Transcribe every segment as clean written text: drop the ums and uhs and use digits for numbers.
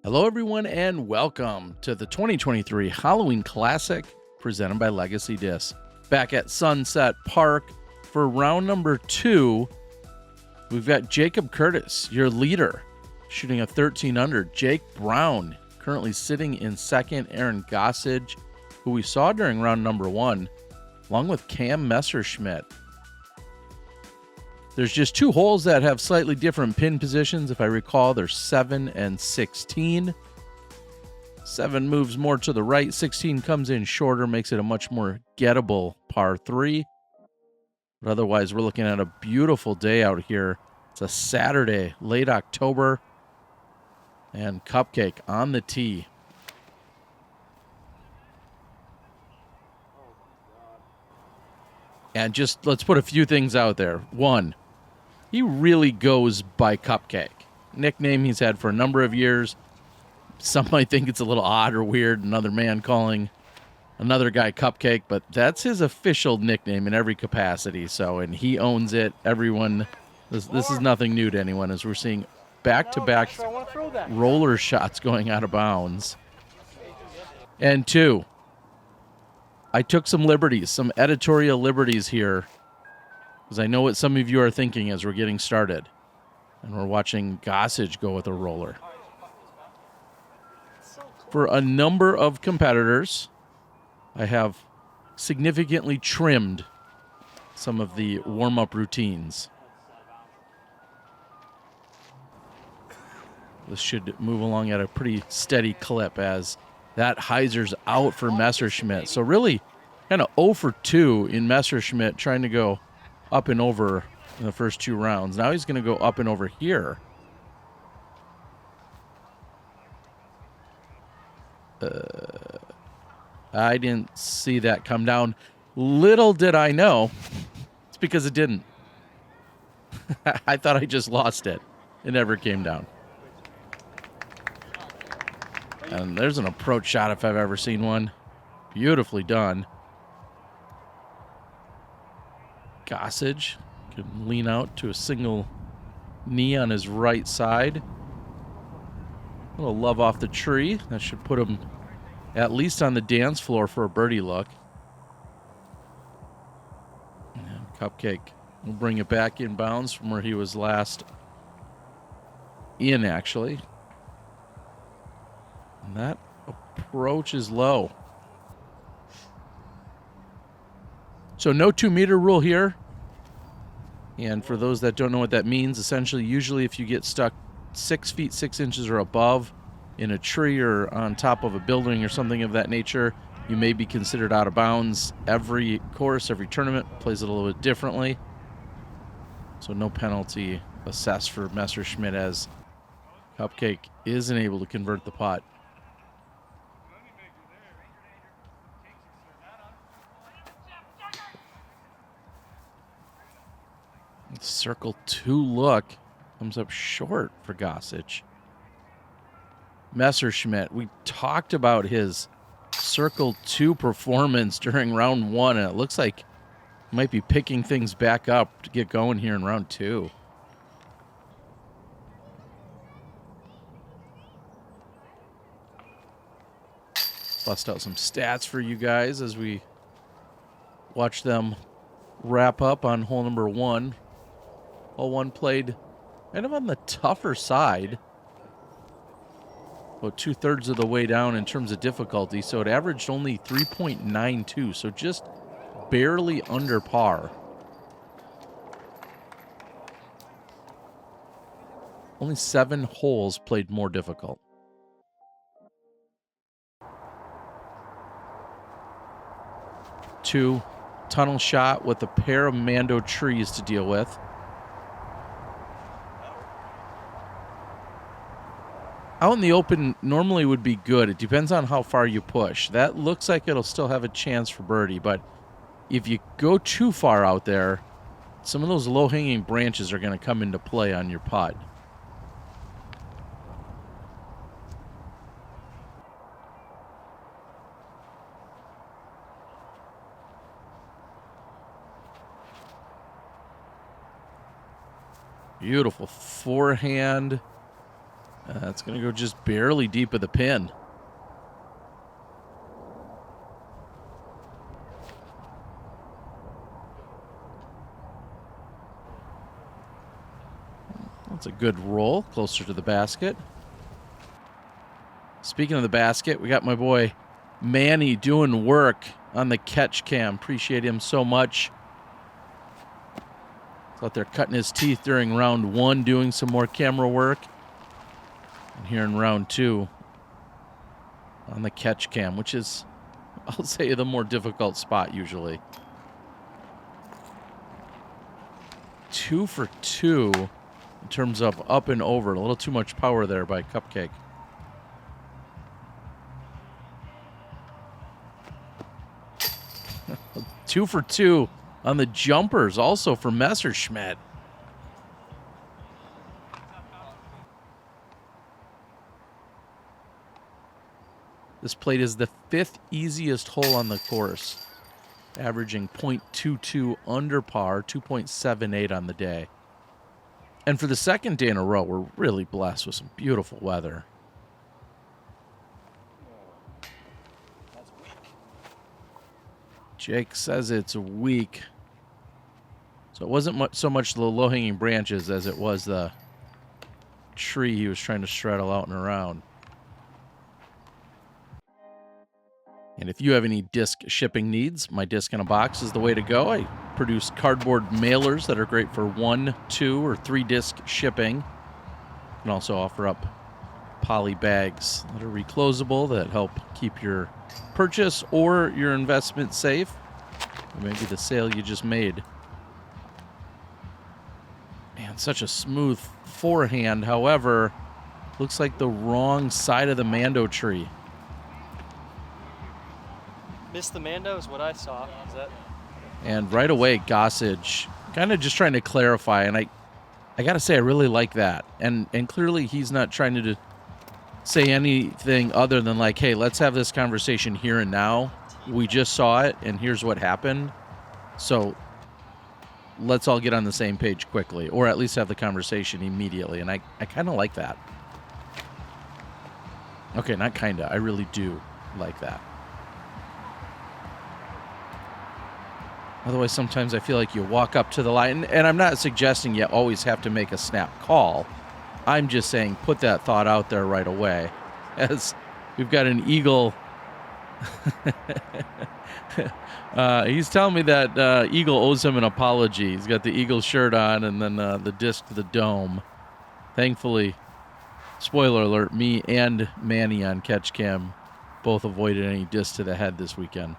Hello, everyone, and welcome to the 2023 Halloween Classic presented by Legacy Disc. Back at Sunset Park for round number 2, we've got Jacob Courtis, your leader, shooting a 13 under. Jake Brown currently sitting in second. Aaron Gossage, who we saw during round number 1, along with Cam Messerschmidt. There's just 2 holes that have slightly different pin positions. If I recall, they're 7 and 16. 7 moves more to the right. 16 comes in shorter, makes it a much more gettable par 3. But otherwise, we're looking at a beautiful day out here. It's a Saturday, late October, and Cupcake on the tee. And just let's put a few things out there. 1, he really goes by Cupcake. Nickname he's had for a number of years. Some might think it's a little odd or weird, another man calling another guy Cupcake, but that's his official nickname in every capacity. So, and he owns it. Everyone, this is nothing new to anyone, as we're seeing back-to-back roller shots going out of bounds. And 2, I took some liberties, some editorial liberties here, because I know what some of you are thinking as we're getting started. And we're watching Gossage go with a roller. For a number of competitors, I have significantly trimmed some of the warm-up routines. This should move along at a pretty steady clip as that hyzer's out for Messerschmidt. So really kind of 0 for 2 in Messerschmidt, trying to go up and over in the first 2 rounds. Now he's going to go up and over here. I didn't see that come down. Little did I know, it's because it didn't. I thought I just lost it. It never came down. And there's an approach shot if I've ever seen one. Beautifully done. Gossage can lean out to a single knee on his right side. A little love off the tree. That should put him at least on the dance floor for a birdie look. And Cupcake will bring it back in bounds from where he was last in, actually. And that approach is low. So no 2-meter rule here. And for those that don't know what that means, essentially, usually if you get stuck 6 feet 6 inches or above in a tree or on top of a building or something of that nature, you may be considered out of bounds. Every course, every tournament plays it a little bit differently. So no penalty assessed for Messerschmidt, as Cupcake isn't able to convert the putt. Circle 2 look comes up short for Gossage. Messerschmidt, we talked about his Circle 2 performance during round 1, and it looks like he might be picking things back up to get going here in round 2. Bust out some stats for you guys as we watch them wrap up on hole number 1. Hole 1 played kind of on the tougher side, about 2/3 of the way down in terms of difficulty, so it averaged only 3.92, so just barely under par. Only 7 holes played more difficult. Two, tunnel shot with a pair of Mando trees to deal with. Out in the open normally would be good. It depends on how far you push. That looks like it'll still have a chance for birdie, but if you go too far out there, some of those low-hanging branches are going to come into play on your putt. Beautiful forehand That's going to go just barely deep of the pin. That's a good roll, closer to the basket. Speaking of the basket, we got my boy Manny doing work on the catch cam. Appreciate him so much. He's out there cutting his teeth during round 1, doing some more camera work. And here in round 2, on the catch cam, which is, I'll say, the more difficult spot usually. 2 for 2 in terms of up and over. A little too much power there by Cupcake. Two for 2 on the jumpers, also for Messerschmidt. This plate is the 5th easiest hole on the course, averaging .22 under par, 2.78 on the day. And for the second day in a row, we're really blessed with some beautiful weather. Jake says it's weak. So it wasn't so much the low-hanging branches as it was the tree he was trying to straddle out and around. And if you have any disc shipping needs, my disc in a box is the way to go. I produce cardboard mailers that are great for 1, 2, or 3 disc shipping. I can also offer up poly bags that are reclosable that help keep your purchase or your investment safe, or maybe the sale you just made. Man, such a smooth forehand. However, looks like the wrong side of the Mando tree. Missed the Mando is what I saw. Is that? And right away, Gossage kind of just trying to clarify, and I got to say I really like that. And clearly he's not trying to say anything other than like, hey, let's have this conversation here and now. We just saw it, and here's what happened. So let's all get on the same page quickly, or at least have the conversation immediately. And I kind of like that. Okay, not kind of. I really do like that. Otherwise, sometimes I feel like you walk up to the line, and I'm not suggesting you always have to make a snap call. I'm just saying put that thought out there right away. As we've got an Eagle. He's telling me that Eagle owes him an apology. He's got the Eagle shirt on and then the disc to the dome. Thankfully, spoiler alert, me and Manny on catch cam both avoided any disc to the head this weekend.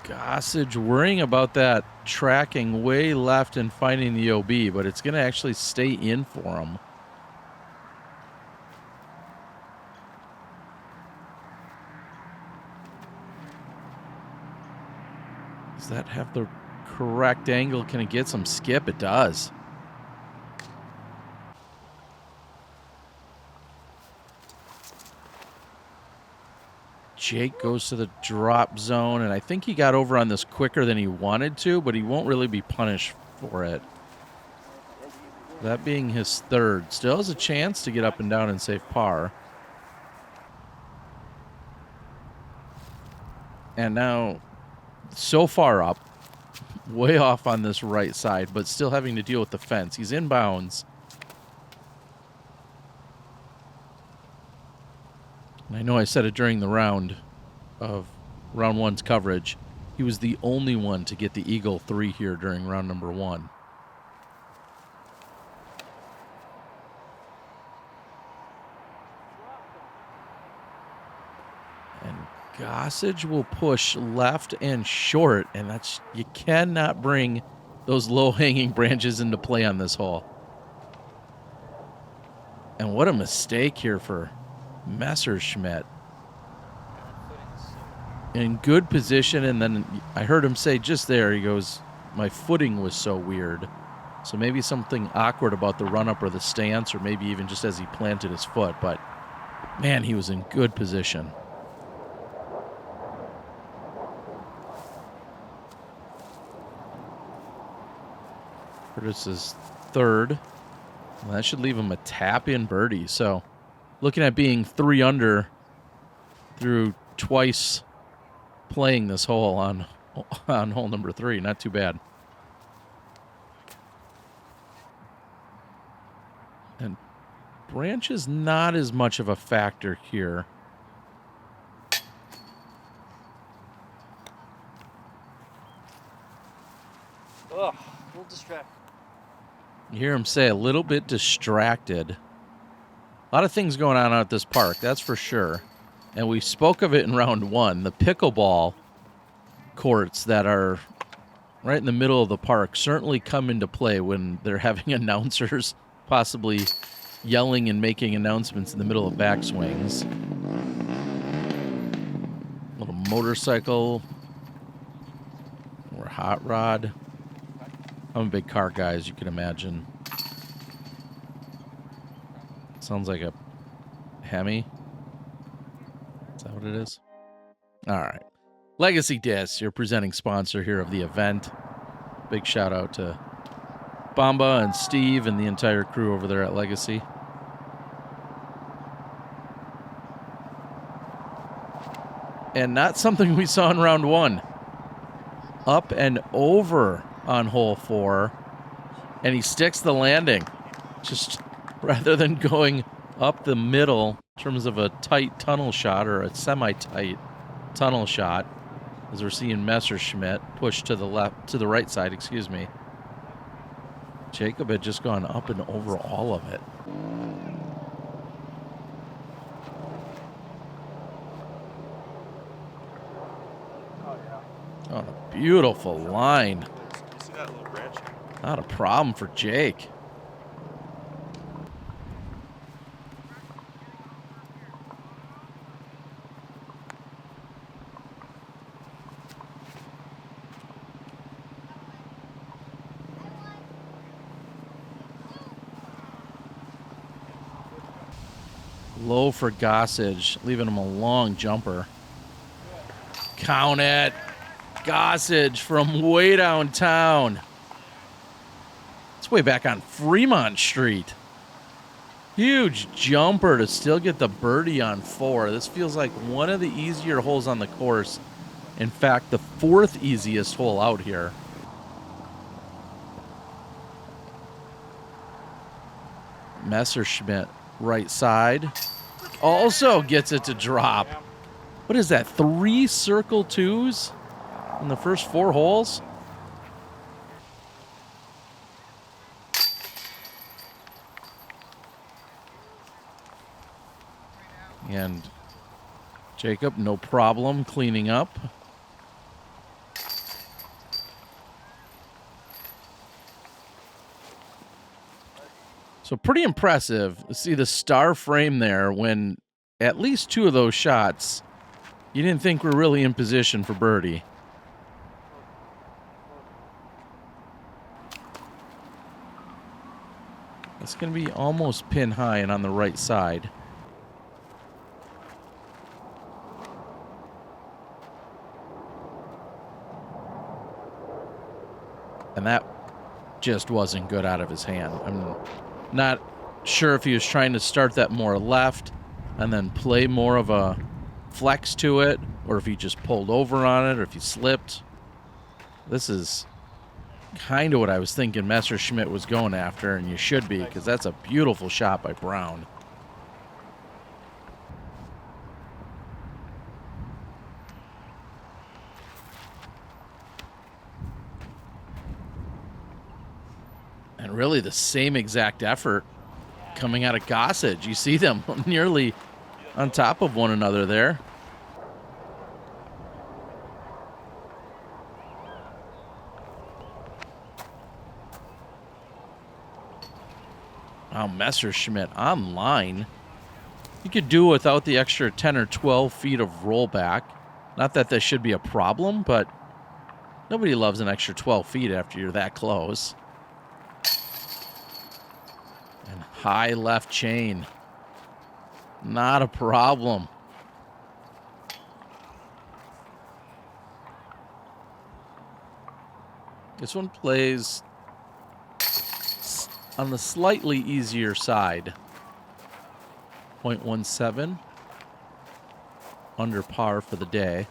Gossage worrying about that tracking way left and finding the OB, but it's going to actually stay in for him. Does that have the correct angle? Can it get some skip? It does. Jake goes to the drop zone, and I think he got over on this quicker than he wanted to, but he won't really be punished for it. That being his 3rd. Still has a chance to get up and down and save par. And now, so far up, way off on this right side, but still having to deal with the fence. He's inbounds. And I know I said it during the round of round 1's coverage. He was the only one to get the Eagle 3 here during round number 1. And Gossage will push left and short, and that's, you cannot bring those low-hanging branches into play on this hole. And what a mistake here for Messerschmidt. In good position, and then I heard him say just there, he goes, my footing was so weird. So maybe something awkward about the run-up or the stance, or maybe even just as he planted his foot. But, man, he was in good position. Courtis is third. Well, that should leave him a tap-in birdie. So looking at being 3 under through twice playing this hole on hole number 3. Not too bad. And branch is not as much of a factor here. Ugh, a little distracted. You hear him say a little bit distracted. A lot of things going on out at this park, that's for sure. And we spoke of it in round 1. The pickleball courts that are right in the middle of the park certainly come into play when they're having announcers possibly yelling and making announcements in the middle of backswings. Little motorcycle or hot rod. I'm a big car guy, as you can imagine. Sounds like a Hemi. Is that what it is? All right. Legacy Discs, your presenting sponsor here of the event. Big shout out to Bamba and Steve and the entire crew over there at Legacy. And not something we saw in round 1. Up and over on hole 4, and he sticks the landing. Just rather than going up the middle in terms of a tight tunnel shot or a semi-tight tunnel shot, as we're seeing Messerschmidt push to the left, to the right side, excuse me. Jacob had just gone up and over all of it. Oh, a beautiful line. Not a problem for Jake. Low for Gossage, leaving him a long jumper. Count it. Gossage from way downtown. It's way back on Fremont Street. Huge jumper to still get the birdie on 4. This feels like one of the easier holes on the course. In fact, the 4th easiest hole out here. Messerschmidt, right side. Also gets it to drop. What is that, 3 circle 2s in the first 4 holes? And Jacob, no problem cleaning up. So pretty impressive to see the star frame there when at least 2 of those shots you didn't think were really in position for birdie. It's going to be almost pin high and on the right side. And that just wasn't good out of his hand. I'm not sure if he was trying to start that more left and then play more of a flex to it, or if he just pulled over on it, or if he slipped. This is kind of what I was thinking Messerschmidt was going after, and you should be, because that's a beautiful shot by Brown. And really the same exact effort coming out of Gossage. You see them nearly on top of one another there. Wow, Messerschmidt online. You could do without the extra 10 or 12 feet of rollback. Not that this should be a problem, but nobody loves an extra 12 feet after you're that close. And high left chain. Not a problem. This one plays on the slightly easier side. 0.17 under par for the day.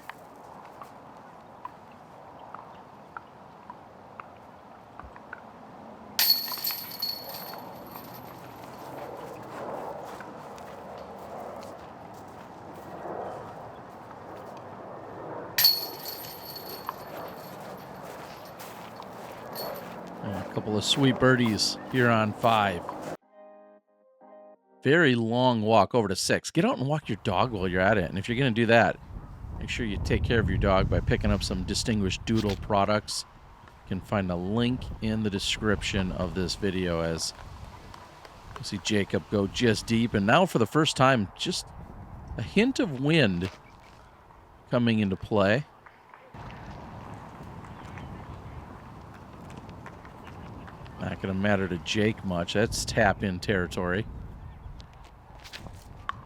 A couple of sweet birdies here on 5. Very long walk over to 6. Get out and walk your dog while you're at it. And if you're going to do that, make sure you take care of your dog by picking up some Distinguished Doodle products. You can find a link in the description of this video as you see Jacob go just deep. And now for the first time, just a hint of wind coming into play. Not going to matter to Jake much. That's tap-in territory.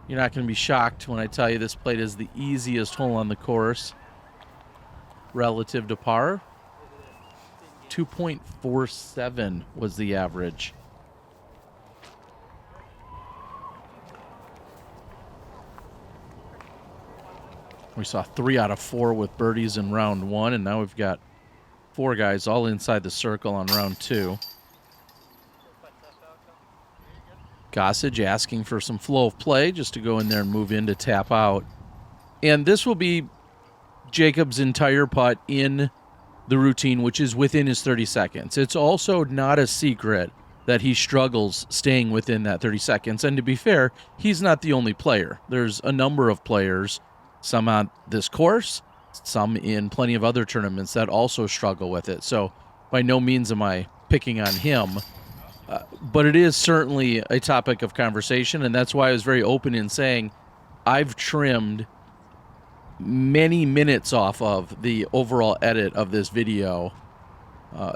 You're not going to be shocked when I tell you this plate is the easiest hole on the course relative to par. 2.47 was the average. We saw 3 out of 4 with birdies in round 1, and now we've got 4 guys all inside the circle on round 2. Gossage asking for some flow of play just to go in there and move in to tap out. And this will be Jacob's entire putt in the routine, which is within his 30 seconds. It's also not a secret that he struggles staying within that 30 seconds. And to be fair, he's not the only player. There's a number of players, some on this course, some in plenty of other tournaments that also struggle with it. So by no means am I picking on him. But it is certainly a topic of conversation, and that's why I was very open in saying I've trimmed many minutes off of the overall edit of this video,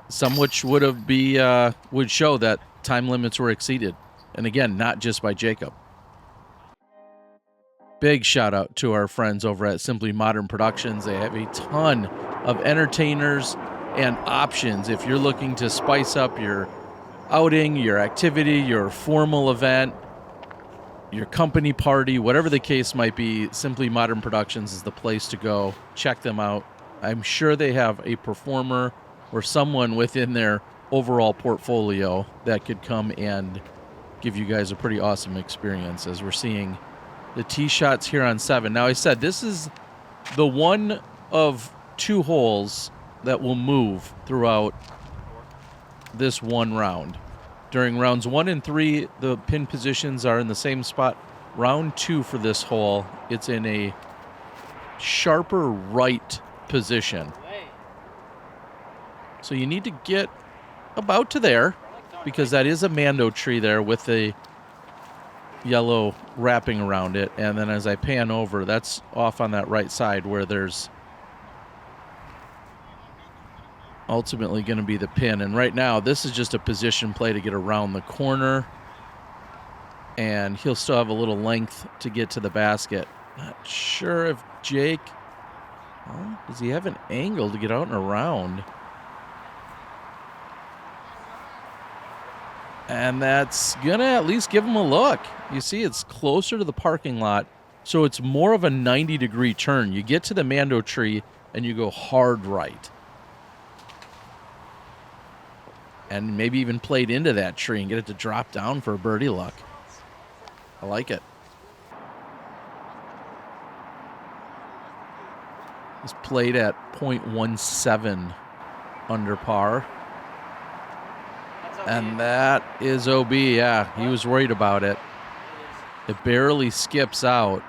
some which would show that time limits were exceeded. And again, not just by Jacob. Big shout out to our friends over at Simply Modern Productions. They have a ton of entertainers and options if you're looking to spice up your outing, your activity, your formal event, your company party, whatever the case might be. Simply Modern Productions is the place to go. Check them out. I'm sure they have a performer or someone within their overall portfolio that could come and give you guys a pretty awesome experience as we're seeing the tee shots here on 7. Now, I said this is the one of 2 holes that will move throughout this one round. During rounds 1 and 3, the pin positions are in the same spot. Round 2 for this hole, it's in a sharper right position. So you need to get about to there because that is a Mando tree there with the yellow wrapping around it. And then as I pan over, that's off on that right side where there's ultimately going to be the pin. And right now, this is just a position play to get around the corner. And he'll still have a little length to get to the basket. Not sure if Jake... Well, does he have an angle to get out and around? And that's going to at least give him a look. You see, it's closer to the parking lot, so it's more of a 90-degree turn. You get to the Mando tree, and you go hard right. And maybe even played into that tree and get it to drop down for a birdie luck. I like it. It's played at 0.17 under par. And that is OB, yeah. He was worried about it. It barely skips out.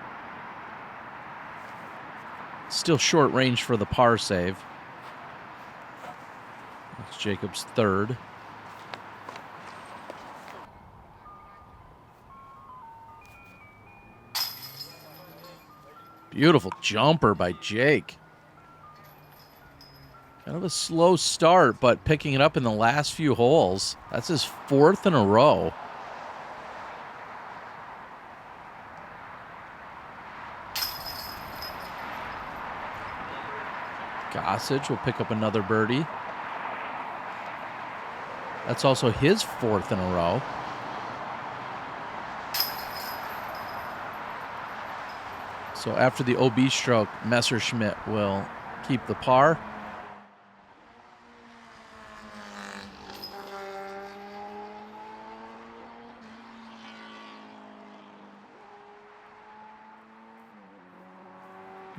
Still short range for the par save. It's Jacob's 3rd. Beautiful jumper by Jake. Kind of a slow start, but picking it up in the last few holes. That's his 4th in a row. Gossage will pick up another birdie. That's also his 4th in a row. So after the OB stroke, Messerschmidt will keep the par.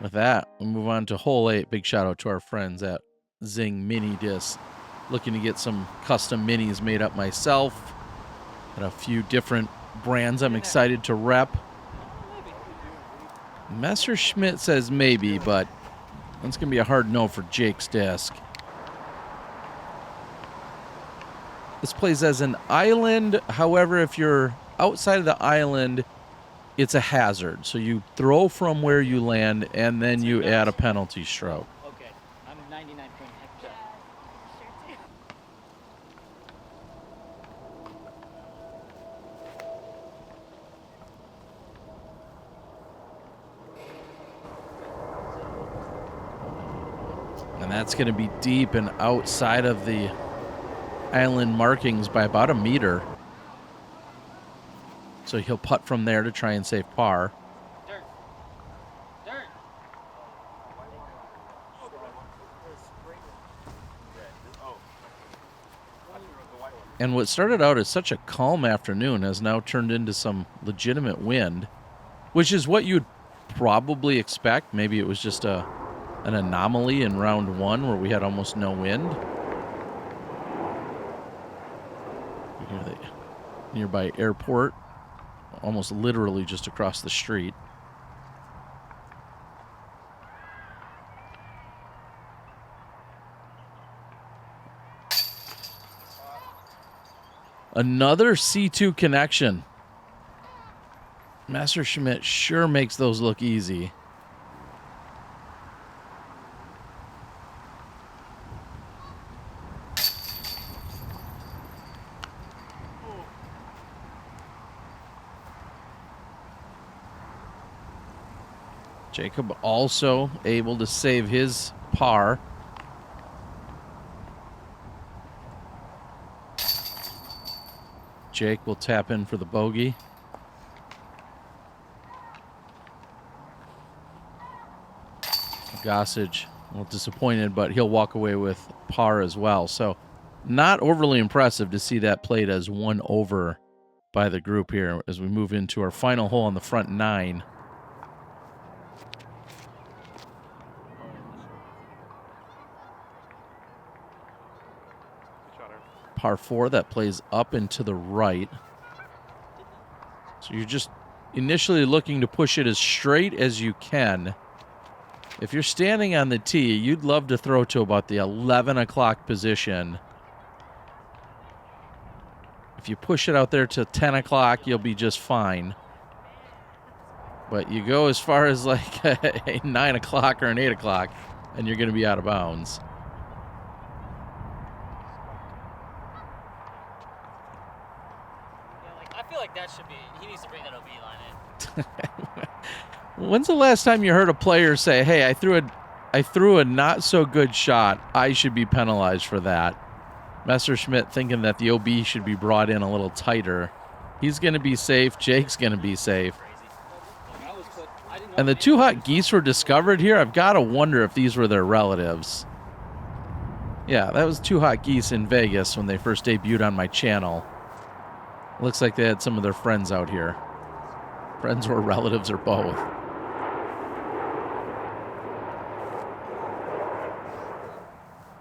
With that, we'll move on to hole 8. Big shout out to our friends at Zing Mini Disc. Looking to get some custom minis made up myself. Got a few different brands I'm excited to rep. Messerschmidt says maybe, but that's going to be a hard no for Jake's disc. This plays as an island. However, if you're outside of the island, it's a hazard. So you throw from where you land, and then you add a penalty stroke. Okay, I'm 99 point hectare. And that's going to be deep and outside of the island markings by about a meter. So he'll putt from there to try and save par. Dirt. Dirt. And what started out as such a calm afternoon has now turned into some legitimate wind, which is what you'd probably expect. Maybe it was just an anomaly in round 1 where we had almost no wind. We hear the nearby airport, almost literally just across the street. Another C2 connection. Messerschmidt sure makes those look easy. Jacob also able to save his par. Jake will tap in for the bogey. Gossage, a little disappointed, but he'll walk away with par as well. So not overly impressive to see that played as 1 over by the group here as we move into our final hole on the front 9. Par 4 that plays up and to the right. So you're just initially looking to push it as straight as you can. If you're standing on the tee, you'd love to throw to about the 11 o'clock position. If you push it out there to 10 o'clock, you'll be just fine. But you go as far as like a 9 o'clock or an 8 o'clock, and you're going to be out of bounds. I feel like that should be. He needs to bring that OB line in. When's the last time you heard a player say, "Hey, I threw a not so good shot. I should be penalized for that"? Messerschmidt thinking that the OB should be brought in a little tighter. He's going to be safe. Jake's going to be safe. And the 2 hot geese were discovered here. I've got to wonder if these were their relatives. Yeah, that was 2 hot geese in Vegas when they first debuted on my channel. Looks like they had some of their friends out here. Friends or relatives or both.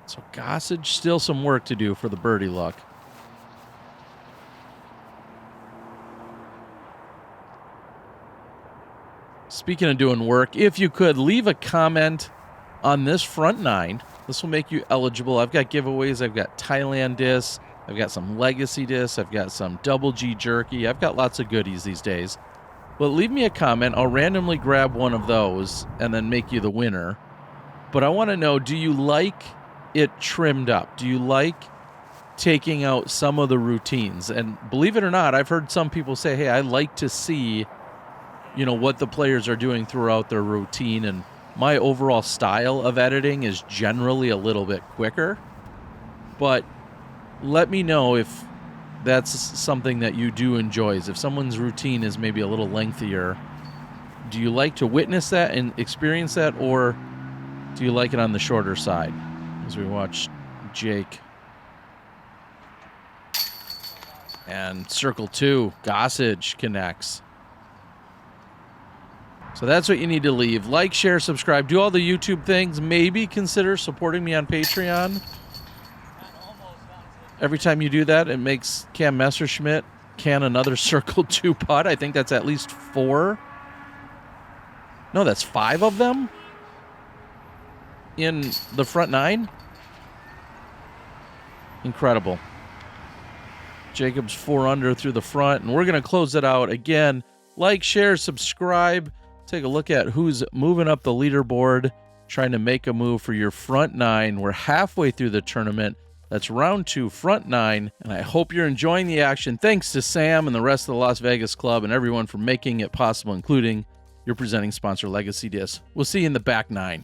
So Gossage, still some work to do for the birdie luck. Speaking of doing work, if you could leave a comment on this front 9, this will make you eligible. I've got giveaways. I've got Thailand discs. I've got some legacy discs. I've got some double G jerky. I've got lots of goodies these days. But leave me a comment. I'll randomly grab one of those and then make you the winner. But I want to know, do you like it trimmed up? Do you like taking out some of the routines? And believe it or not, I've heard some people say, hey, I like to see, what the players are doing throughout their routine. And my overall style of editing is generally a little bit quicker. But let me know if that's something that you do enjoy. If someone's routine is maybe a little lengthier, do you like to witness that and experience that, or do you like it on the shorter side? As we watch Jake. And circle 2, Gossage connects. So that's what you need to leave. Like, share, subscribe, do all the YouTube things. Maybe consider supporting me on Patreon. Every time you do that, it makes Cam Messerschmidt can another circle 2 putt. I think that's at least 4. No, that's 5 of them in the front 9. Incredible. Jacob's 4 under through the front, and we're going to close it out again. Like, share, subscribe. Take a look at who's moving up the leaderboard, trying to make a move for your front 9. We're halfway through the tournament. That's round 2, front 9, and I hope you're enjoying the action. Thanks to Sam and the rest of the Las Vegas Club and everyone for making it possible, including your presenting sponsor, Legacy Disc. We'll see you in the back 9.